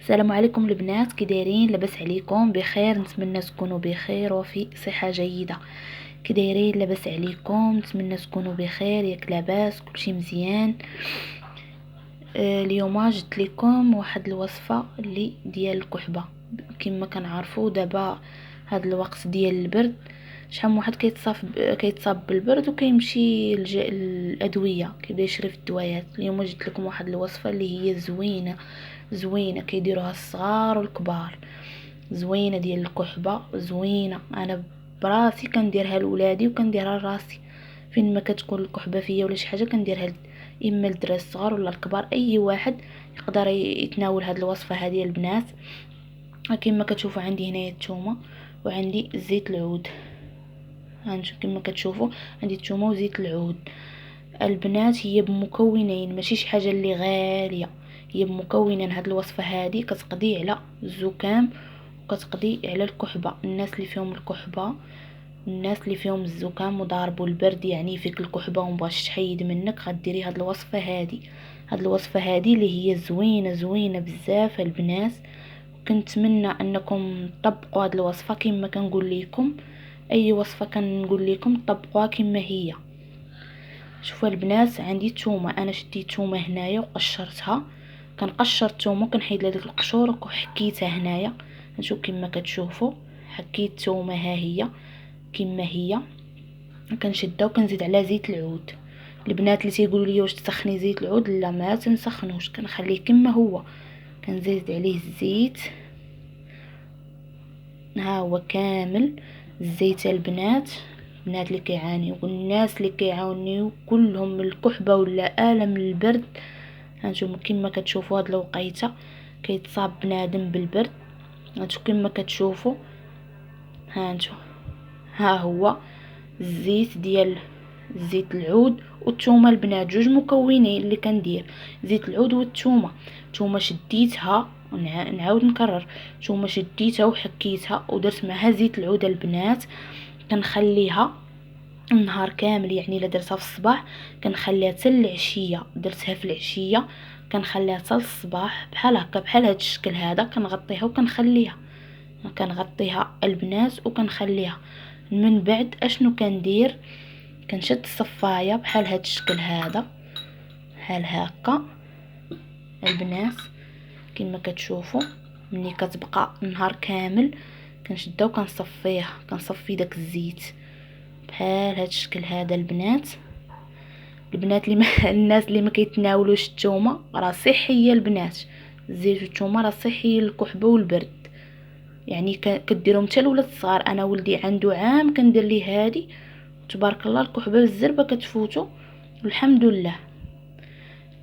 السلام عليكم البنات، كي دايرين؟ لاباس عليكم؟ بخير؟ نتمنى تكونوا بخير وفي صحه جيده. كي دايرين؟ لاباس عليكم؟ نتمنى تكونوا بخير، ياك لاباس كلشي مزيان. اليوم جبت لكم واحد الوصفه اللي ديال الكحبه. كما كنعرفوا دابا هاد الوقت ديال البرد، شحال من واحد كيتصاب بالبرد وكيمشي الادويه، كيبدا يشري في الدوايات. اليوم جبت لكم واحد الوصفه اللي هي زوينه كيديروها الصغار والكبار. زوينه ديال الكحبه، زوينه. انا براسي كنديرها لولادي وكنديرها لراسي. فين ما كتكون الكحبه فيا ولا شي حاجه كنديرها اما للدراري الصغار ولا الكبار، اي واحد يقدر يتناول هاد الوصفه هذه البنات. كما كتشوفوا عندي هنايا الثومه وعندي زيت العود. هانتوما كما كتشوفوا عندي الثومه وزيت العود. البنات هي بمكونين، ماشي شي حاجه اللي غاليه، هي بمكونين. هاد الوصفه هذه كتقضي على الزكام وكتقضي على الكحبه. الناس اللي فيهم الكحبه، الناس اللي فيهم الزكام وضاربوا البرد، يعني فيك الكحبه ومبغاش تحيد منك، غديري هاد الوصفه هذه. هاد الوصفه هذه اللي هي زوينه بزاف البنات. كنتمنى انكم تطبقوا هاد الوصفه كما كنقول لكم. اي وصفه كنقول لكم طبقوها كما هي. شوفوا البنات، عندي الثومه، انا شديت ثومه هنايا وقشرتها. كنقشر الثومه وكنحيد لها ديك القشور وحكيتها هنايا. نشوف كما كتشوفوا، حكيت الثومه ها هي كما هي. كنشدها وكنزيد على زيت العود. البنات اللي تيقولوا لي واش تسخني زيت العود، لا ما تنسخنوش، كنخليه كما هو. كنزيد عليه الزيت، ها هو كامل الزيت البنات. البنات اللي كيعانيو والناس اللي كيعانيو كلهم من الكحبه ولا الم البرد، هانتوما كما كتشوفوا هاد الوقيته كيتصاب بنادم بالبرد. هانتوما كما كتشوفوا، هانتوما ها هو الزيت ديال زيت العود والثومه البنات. جوج مكونين اللي كندير، زيت العود والثومه. الثومه شديتها، نعاود نكرر، ثم شديتها وحكيتها ودرت معها زيت العود البنات. كنخليها النهار كامل، يعني الا درتها في الصباح كنخليها حتى العشيه. درتها في العشيه كنخليها حتى الصباح بحال هكا، بحال هذا الشكل هذا. كنغطيها وكنخليها البنات وكنخليها. من بعد اشنو كندير؟ كنشد الصفايه بحال هذا الشكل هذا، بحال هكا البنات كما كتشوفوا. ملي كتبقى النهار كامل كنشدها وكنصفيها، كنصفي داك الزيت بحال هذا الشكل هذا البنات. البنات اللي الناس اللي ما كيتناولوش الثومه راه صحيه البنات. الزيت والثومه راه صحي للكحبه والبرد، يعني كديرهم حتى الولاد الصغار. انا ولدي عنده عام كندير ليه هادي، تبارك الله الكحبه بالزربه كتفوتو والحمد لله.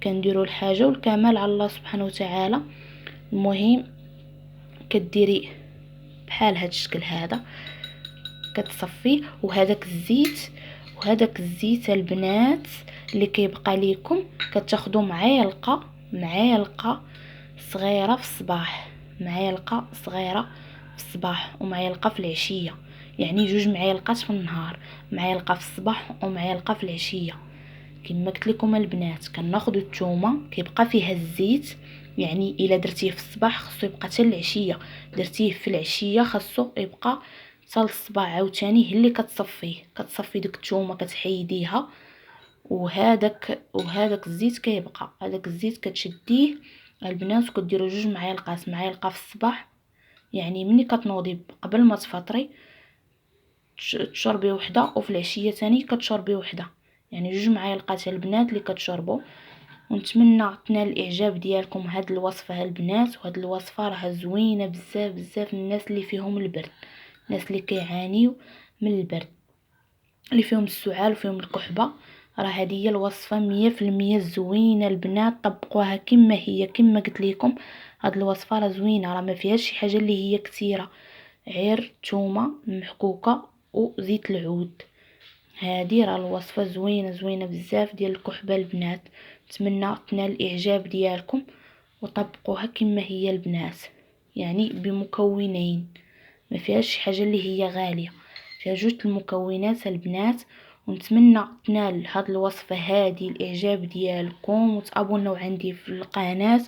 كنديروا الحاجه والكمال على الله سبحانه وتعالى. المهم كديري بحال هذا الشكل هذا، كتصفيه. وهذاك الزيت البنات اللي كيبقى ليكم كتاخذوا معلقه صغيره في الصباح، معلقه صغيره في الصباح ومعلقه في العشيه. يعني جوج معالق في النهار، معلقه في الصباح ومعلقه في العشيه. كما قلت لكم البنات، كناخذوا الثومه كيبقى فيها الزيت، يعني الا درتيه في الصباح خصو يبقى حتى العشيه، درتيه في العشيه خصو يبقى حتى الصباح. عاوتاني هي اللي كتصفي ديك الثومه كتحيديها، وهذاك الزيت كيبقى. هذاك الزيت كتشديه البنات وكديروا جوج معالق في الصباح. يعني ملي كتنوضي قبل ما تفطري تشربي وحده، وفي العشيه ثاني كتشربي وحده، يعني جوج معالق البنات اللي كتشربوا. ونتمنى تنال الاعجاب ديالكم هاد الوصفه البنات. وهاد الوصفه راه زوينه بزاف الناس اللي فيهم البرد، الناس اللي كيعانيو من البرد، اللي فيهم السعال وفيهم الكحبه. راه هذه هي الوصفه 100% زوينه البنات. طبقوها كما هي كما قلت لكم. هاد الوصفه راه زوينه، راه ما فيهاش شي حاجه اللي هي كثيره، غير ثومه محكوكه وزيت العود. هذه راه الوصفه زوينه بزاف ديال الكحبه البنات. نتمنى تنال الاعجاب ديالكم وطبقوها كما هي البنات، يعني بمكونين، ما فيهاش شي حاجه اللي هي غاليه، فيها جوج المكونات البنات. ونتمنى تنال هاد الوصفه هذه الاعجاب ديالكم وتابوناو عندي في القناه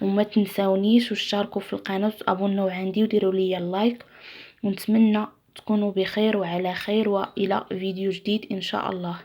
وما تنساونيش واشتركوا في القناة وتابوناو عندي وديروا لي اللايك، ونتمنى تكونوا بخير وعلى خير، والى فيديو جديد ان شاء الله.